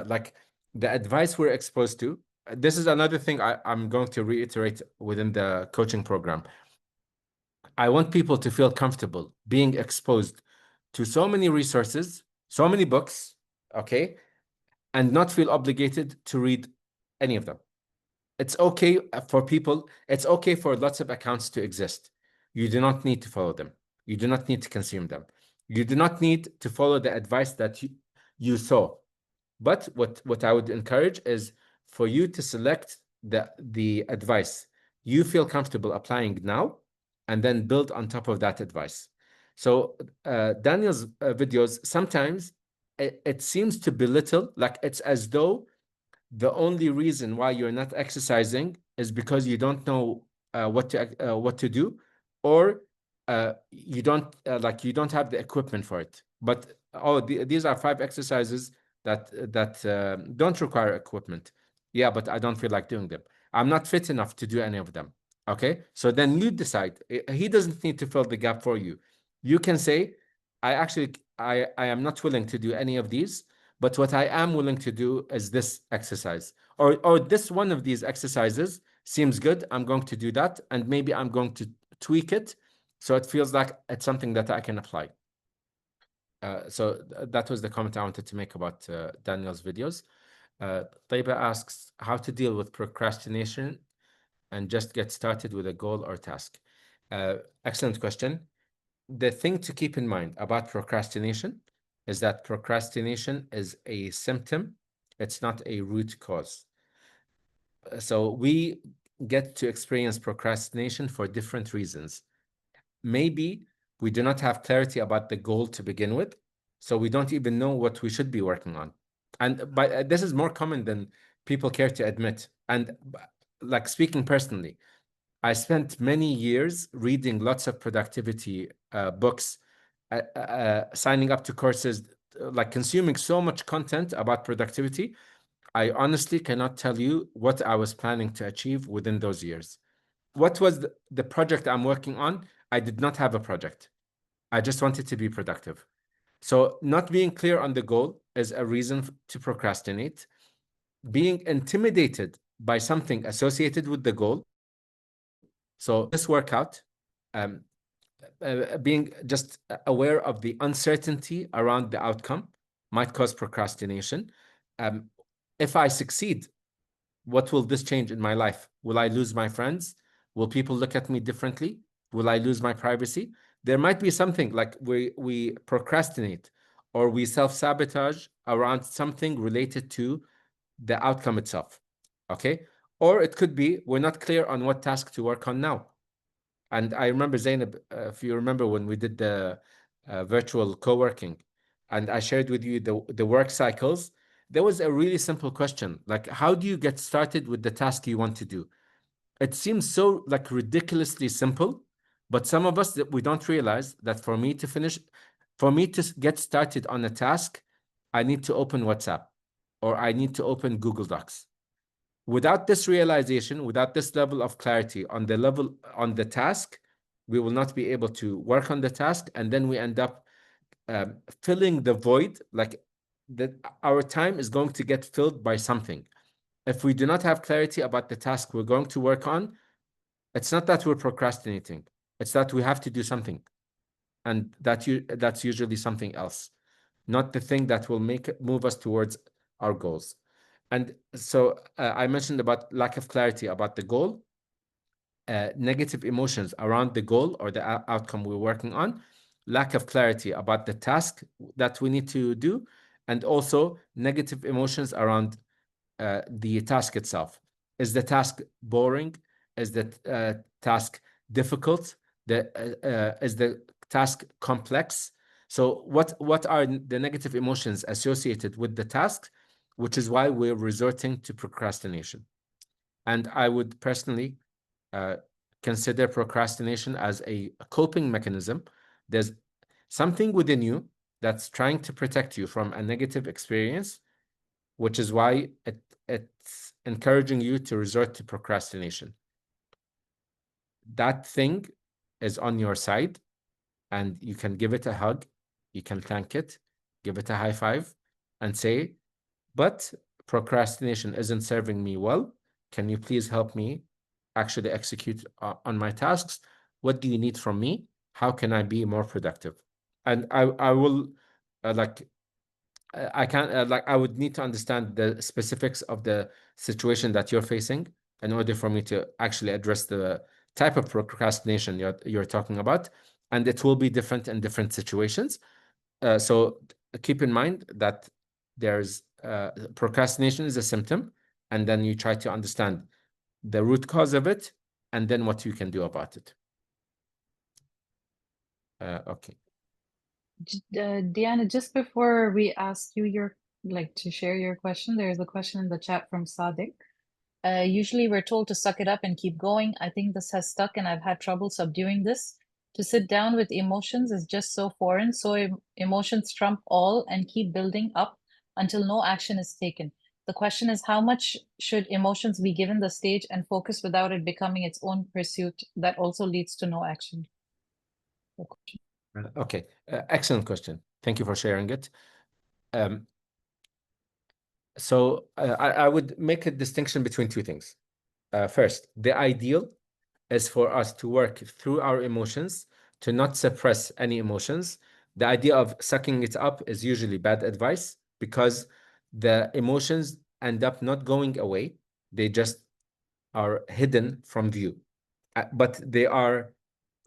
like, the advice we're exposed to. This is another thing I'm going to reiterate within the coaching program. I want people to feel comfortable being exposed to so many resources, so many books, okay, and not feel obligated to read any of them. It's okay for people, it's okay for lots of accounts to exist. You do not need to follow them. You do not need to consume them. You do not need to follow the advice that you saw. But what I would encourage is for you to select the advice you feel comfortable applying now, and then build on top of that advice. So Daniel's videos, sometimes it seems to belittle, like it's as though the only reason why you're not exercising is because you don't know what to do, or you don't like you don't have the equipment for it. But oh, these are 5 exercises that don't require equipment. Yeah, but I don't feel like doing them. I'm not fit enough to do any of them. Okay, so then you decide. He doesn't need to fill the gap for you. You can say, I am not willing to do any of these, but what I am willing to do is this exercise, or this one of these exercises seems good. I'm going to do that, and maybe I'm going to tweak it so it feels like it's something that I can apply. So that was the comment I wanted to make about Daniel's videos. Taiba asks how to deal with procrastination and just get started with a goal or task. Excellent question. The thing to keep in mind about procrastination is that procrastination is a symptom. It's not a root cause. So we get to experience procrastination for different reasons. Maybe we do not have clarity about the goal to begin with, so we don't even know what we should be working on. And this is more common than people care to admit. And like, speaking personally, I spent many years reading lots of productivity books, signing up to courses, like consuming so much content about productivity. I honestly cannot tell you what I was planning to achieve within those years. What was the project I'm working on? I did not have a project. I just wanted to be productive. So not being clear on the goal is a reason to procrastinate. Being intimidated by something associated with the goal. So this workout, um, being just aware of the uncertainty around the outcome might cause procrastination. Um, if I succeed, what will this change in my life? Will I lose my friends? Will people look at me differently? Will I lose my privacy? There might be something like we procrastinate or we self-sabotage around something related to the outcome itself. Okay? Or it could be we're not clear on what task to work on now. And I remember, Zainab, if you remember when we did the virtual co-working, and I shared with you the work cycles, there was a really simple question, like, how do you get started with the task you want to do? It seems so like ridiculously simple, but some of us that we don't realize that for me to get started on a task, I need to open WhatsApp or I need to open Google Docs. Without this realization, without this level of clarity on the task, we will not be able to work on the task, and then we end up filling the void. Like that, our time is going to get filled by something. If we do not have clarity about the task we're going to work on, it's not that we're procrastinating. It's that we have to do something, and that's usually something else, not the thing that will move us towards our goals. And so I mentioned about lack of clarity about the goal, negative emotions around the goal or the outcome we're working on, lack of clarity about the task that we need to do, and also negative emotions around the task itself. Is the task boring? Is the task difficult? Is the task complex? So what are the negative emotions associated with the task, which is why we're resorting to procrastination. And I would personally consider procrastination as a coping mechanism. There's something within you that's trying to protect you from a negative experience, which is why it's encouraging you to resort to procrastination. That thing is on your side, and you can give it a hug, you can thank it, give it a high five, and say, but procrastination isn't serving me well. Can you please help me actually execute on my tasks? What do you need from me? How can I be more productive? And I will I can't I would need to understand the specifics of the situation that you're facing in order for me to actually address the type of procrastination you're talking about, and it will be different in different situations. So keep in mind that there's procrastination is a symptom, and then you try to understand the root cause of it, and then what you can do about it. Okay. Diana, just before we ask you to share your question, there's a question in the chat from Sadiq. Usually we're told to suck it up and keep going. I think this has stuck and I've had trouble subduing this. To sit down with emotions is just so foreign. So emotions trump all and keep building up until no action is taken. The question is, how much should emotions be given the stage and focus without it becoming its own pursuit that also leads to no action? Okay, excellent question. Thank you for sharing it. So I would make a distinction between two things. First, the ideal is for us to work through our emotions, to not suppress any emotions. The idea of sucking it up is usually bad advice because the emotions end up not going away. They just are hidden from view, but they are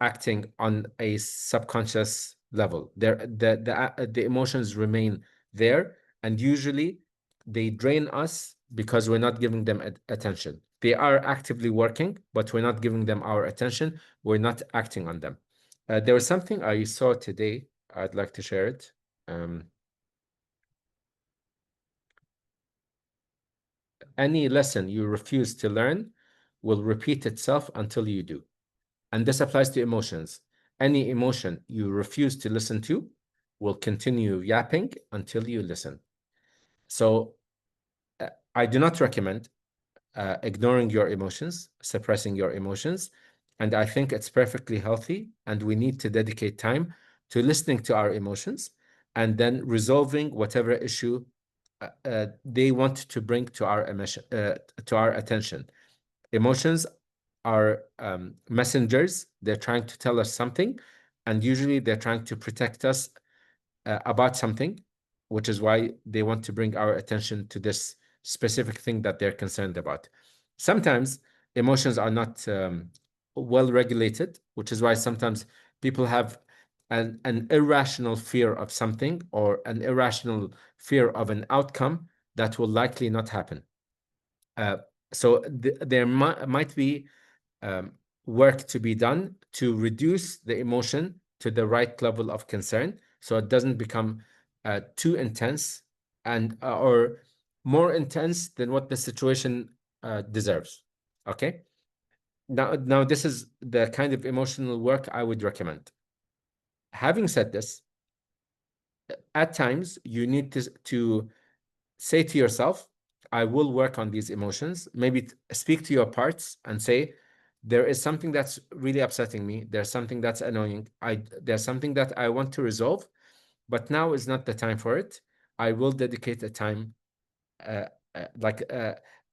acting on a subconscious level. The emotions remain there, and usually they drain us because we're not giving them attention. They are actively working, but we're not giving them our attention. We're not acting on them. There was something I saw today. I'd like to share it. Any lesson you refuse to learn will repeat itself until you do. And this applies to emotions. Any emotion you refuse to listen to will continue yapping until you listen. So I do not recommend ignoring your emotions, suppressing your emotions. And I think it's perfectly healthy. And we need to dedicate time to listening to our emotions and then resolving whatever issue they want to bring to our attention. Emotions are messengers. They're trying to tell us something, and usually they're trying to protect us about something, which is why they want to bring our attention to this specific thing that they're concerned about. Sometimes emotions are not well regulated, which is why sometimes people have an irrational fear of something or an irrational fear of an outcome that will likely not happen. So there might be work to be done to reduce the emotion to the right level of concern, so it doesn't become too intense and or more intense than what the situation deserves. Okay. Now this is the kind of emotional work I would recommend. Having said this, at times you need to say to yourself, I will work on these emotions. Maybe speak to your parts and say, there is something that's really upsetting me. There's something that's annoying. There's something that I want to resolve, but now is not the time for it. I will dedicate a time, uh,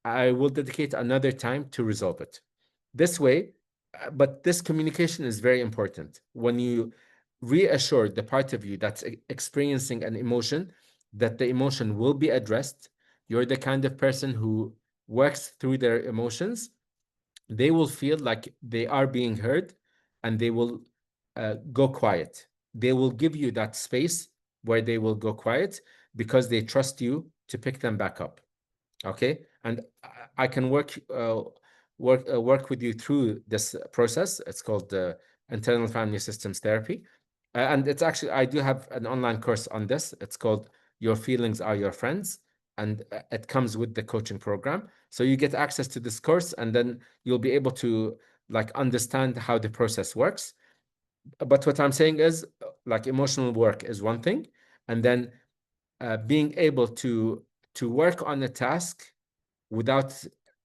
I will dedicate another time to resolve it. This way, but this communication is very important. When you reassure the part of you that's experiencing an emotion, that the emotion will be addressed, you're the kind of person who works through their emotions, they will feel like they are being heard and they will go quiet. They will give you that space where they will go quiet because they trust you to pick them back up. Okay. And I can work with you through this process. It's called internal family systems therapy. And it's actually, I do have an online course on this. It's called Your Feelings Are Your Friends. And it comes with the coaching program. So you get access to this course, and then you'll be able to like understand how the process works. But what I'm saying is, like, emotional work is one thing, and then being able to work on a task without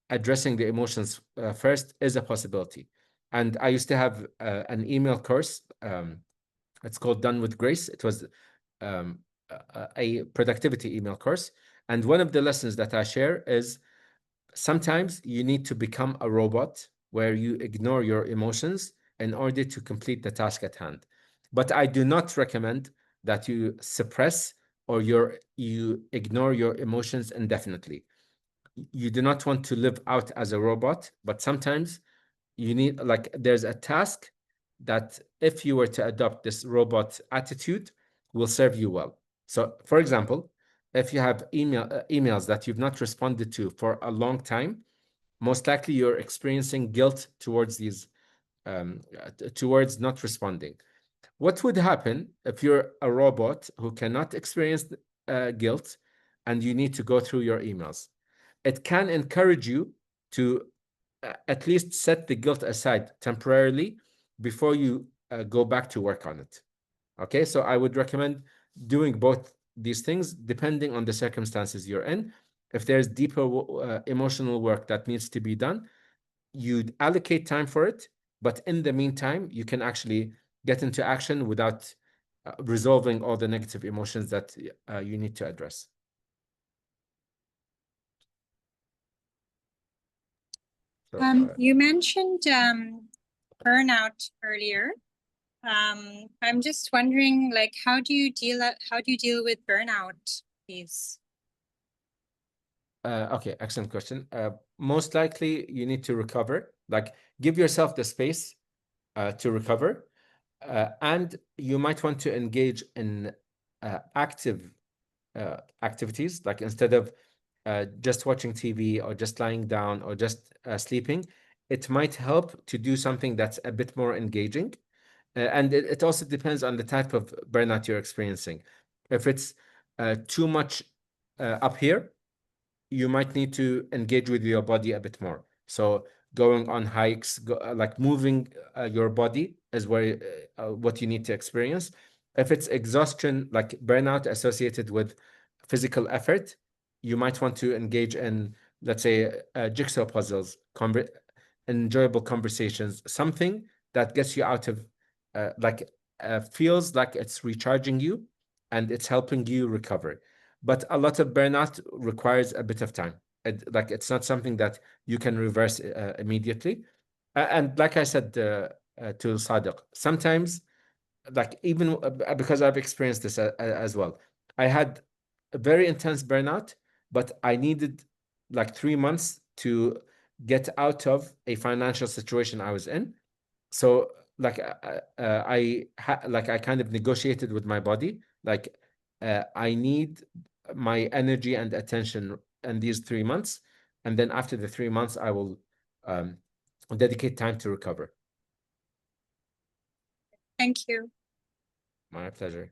addressing the emotions first is a possibility. And I used to have an email course. It's called Done with Grace. It was um, a productivity email course. And one of the lessons that I share is sometimes you need to become a robot where you ignore your emotions in order to complete the task at hand. But I do not recommend that you suppress or you ignore your emotions indefinitely. You do not want to live out as a robot, but sometimes you need, like, there's a task that if you were to adopt this robot attitude will serve you well. So for example, if you have emails that you've not responded to for a long time, most likely you're experiencing guilt towards these towards not responding. What would happen if you're a robot who cannot experience guilt and you need to go through your emails? It can encourage you to at least set the guilt aside temporarily before you go back to work on it. Okay, so I would recommend doing both these things depending on the circumstances you're in. If there's deeper emotional work that needs to be done, you'd allocate time for it. But in the meantime, you can actually get into action without resolving all the negative emotions that you need to address. So, You mentioned burnout earlier. I'm just wondering, like, how do you deal with burnout, please? Okay, excellent question. Most likely you need to recover, like give yourself the space to recover. And you might want to engage in active activities, like instead of just watching TV or just lying down or just sleeping, it might help to do something that's a bit more engaging. And it also depends on the type of burnout you're experiencing. If it's too much up here, you might need to engage with your body a bit more. So going on hikes, like moving your body is where what you need to experience. If it's exhaustion, like burnout associated with physical effort, you might want to engage in, let's say, jigsaw puzzles, enjoyable conversations, something that gets you out of, like, feels like it's recharging you and it's helping you recover. But a lot of burnout requires a bit of time. Like, it's not something that you can reverse immediately. And like I said to Sadiq, sometimes, like, even because I've experienced this as well, I had a very intense burnout, but I needed like 3 months to get out of a financial situation I was in. So, like, I kind of negotiated with my body, like, I need my energy and attention in these 3 months, and then after the 3 months, I will um, dedicate time to recover. Thank you. My pleasure.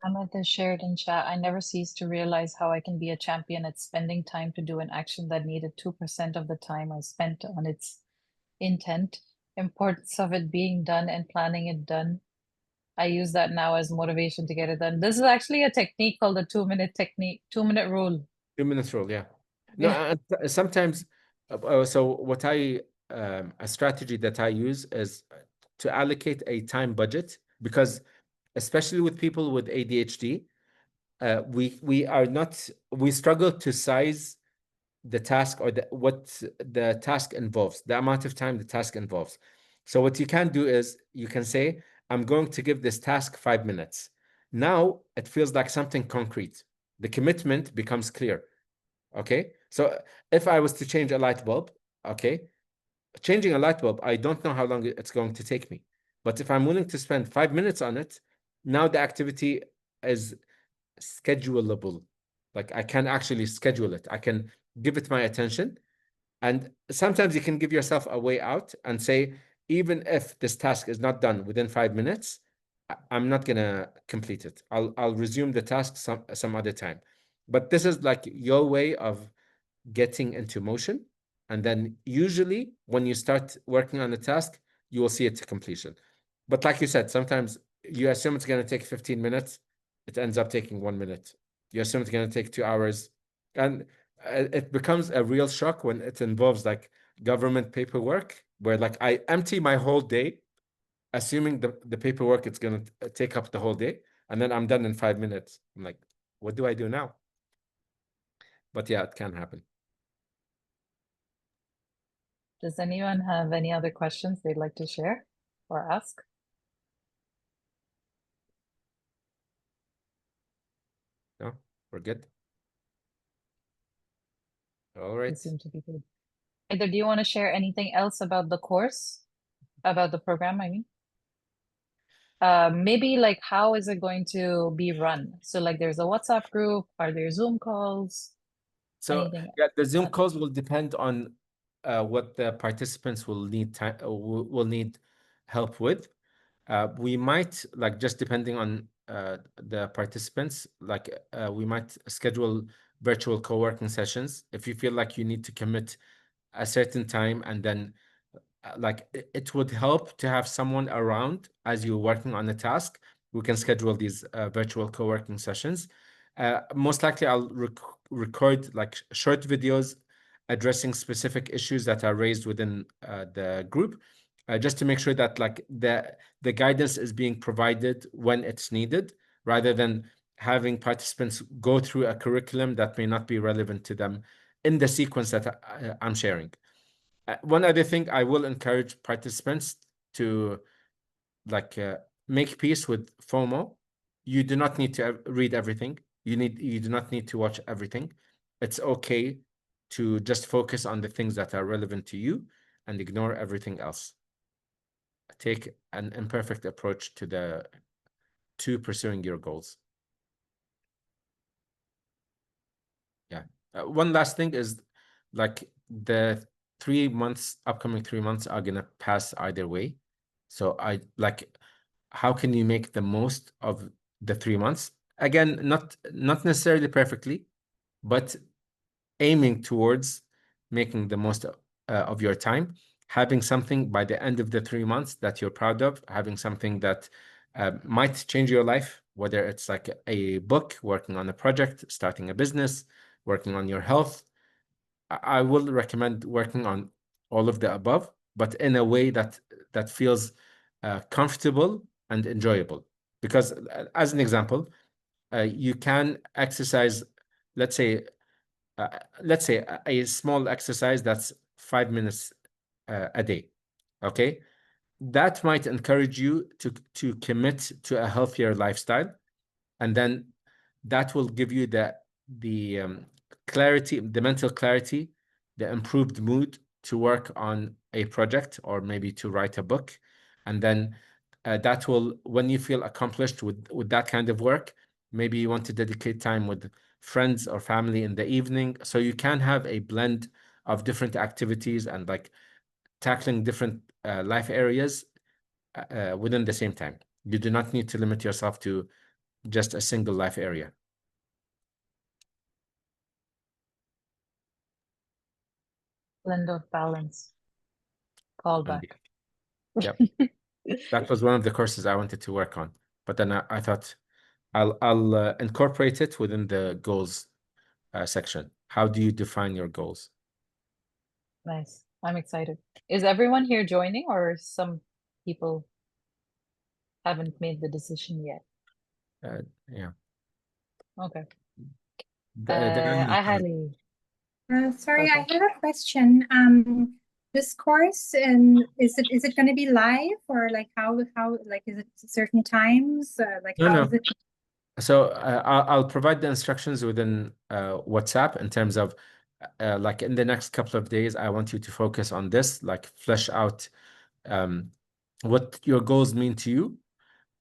Ahmed has shared in chat, I never cease to realize how I can be a champion at spending time to do an action that needed 2% of the time I spent on its intent, importance of it being done and planning it done. I use that now as motivation to get it done. This is actually a technique called the 2-minute technique, 2-minute rule. 2 minutes rule, yeah. No, Yeah. sometimes, so what a strategy that I use is to allocate a time budget, because especially with people with ADHD, we struggle to size the task or what the task involves, the amount of time the task involves. So what you can do is you can say, I'm going to give this task 5 minutes. Now it feels like something concrete. The commitment becomes clear. Okay. So if I was to change a light bulb, okay, changing a light bulb, I don't know how long it's going to take me. But if I'm willing to spend 5 minutes on it, now the activity is schedulable. Like, I can actually schedule it. I can give it my attention. And sometimes you can give yourself a way out and say, even if this task is not done within 5 minutes, I'm not gonna complete it. I'll resume the task some other time. But this is like your way of getting into motion And then usually when you start working on a task, you will see it to completion. But like you said, sometimes you assume it's going to take 15 minutes. It ends up taking 1 minute. You assume it's going to take 2 hours. And it becomes a real shock when it involves like government paperwork, where like I empty my whole day, assuming the paperwork it's going to take up the whole day. And then I'm done in 5 minutes. I'm like, what do I do now? But yeah, it can happen. Does anyone have any other questions they'd like to share or ask? No, we're good. All You right. seem to be good. Either do you want to share anything else about the course, about the program, I mean? Maybe like how is it going to be run? So like there's a WhatsApp group, are there Zoom calls? So Anything? yeah, the Zoom calls will depend on what the participants will need time will need help with. We might like just depending on the participants, like we might schedule virtual co-working sessions if you feel like you need to commit a certain time, and then like it would help to have someone around as you're working on a task. We can schedule these virtual co-working sessions. Most likely I'll record like short videos addressing specific issues that are raised within the group, just to make sure that like the guidance is being provided when it's needed, rather than having participants go through a curriculum that may not be relevant to them in the sequence that I'm sharing. One other thing, I will encourage participants to like make peace with FOMO. You do not need to read everything. You do not need to watch everything. It's okay to just focus on the things that are relevant to you and ignore everything else. Take an imperfect approach to pursuing your goals. Yeah. One last thing is like the upcoming 3 months are gonna pass either way. So I like, how can you make the most of the 3 months? Again, not necessarily perfectly, but aiming towards making the most of your time, having something by the end of the 3 months that you're proud of, having something that might change your life, whether it's like a book, working on a project, starting a business, working on your health. I will recommend working on all of the above, but in a way that feels comfortable and enjoyable. Because as an example, you can exercise, let's say, a small exercise that's 5 minutes a day. Okay, that might encourage you to commit to a healthier lifestyle, and then that will give you the clarity, the mental clarity, the improved mood to work on a project or maybe to write a book. And then that will, when you feel accomplished with that kind of work, maybe you want to dedicate time with friends or family in the evening. So you can have a blend of different activities and like tackling different life areas within the same time. You do not need to limit yourself to just a single life area. Blend of balance. Callback. Yep. That was one of the courses I wanted to work on, but then I thought I'll incorporate it within the goals section. How do you define your goals? Nice. I'm excited. Is everyone here joining, or some people haven't made the decision yet? Yeah. Okay. The I highly. Sorry, I Okay. have a question. This course, is it going to be live, or like how like is it certain times? Like No, how no. is it? So I'll provide the instructions within WhatsApp in terms of like in the next couple of days, I want you to focus on this, like flesh out what your goals mean to you.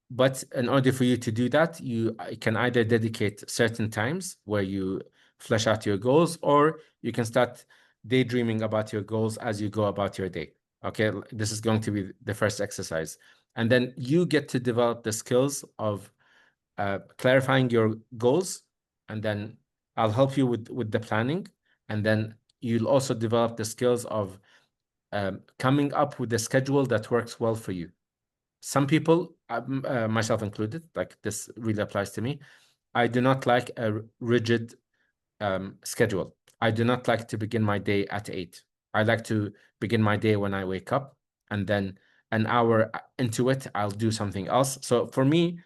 But in order for you to do that, you can either dedicate certain times where you flesh out your goals, or you can start daydreaming about your goals as you go about your day. Okay, this is going to be the first exercise. And then you get to develop the skills of clarifying your goals, and then I'll help you with the planning, and then you'll also develop the skills of coming up with a schedule that works well for you. Some people, myself included, like this really applies to me. I do not like a rigid schedule. I do not like to begin my day at 8. I like to begin my day when I wake up, and then an hour into it, I'll do something else. So for me,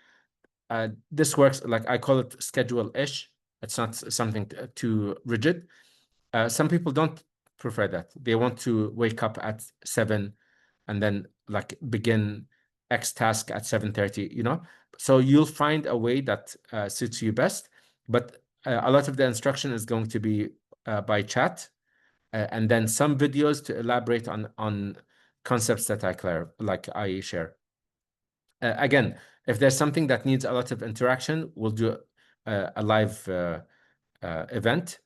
this works. Like I call it schedule-ish. It's not something too rigid. Some people don't prefer that. They want to wake up at 7 and then like begin X task at 7:30, you know? So you'll find a way that suits you best. But a lot of the instruction is going to be by chat, and then some videos to elaborate on concepts that I share. Again, if there's something that needs a lot of interaction, we'll do a live event,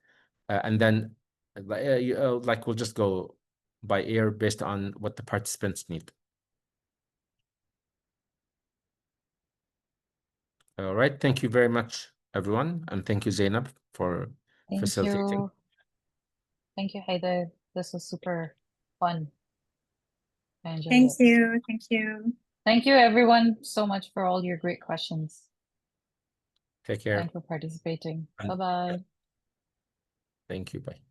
and then like we'll just go by ear based on what the participants need. All right. Thank you very much, everyone. And thank you, Zainab, for Thank facilitating. you. Thank you, Haider. This was super fun. I enjoyed Thank it. you. Thank you. Thank you, everyone, so much for all your great questions Take care. and for participating. And- Bye-bye. Thank you. Bye.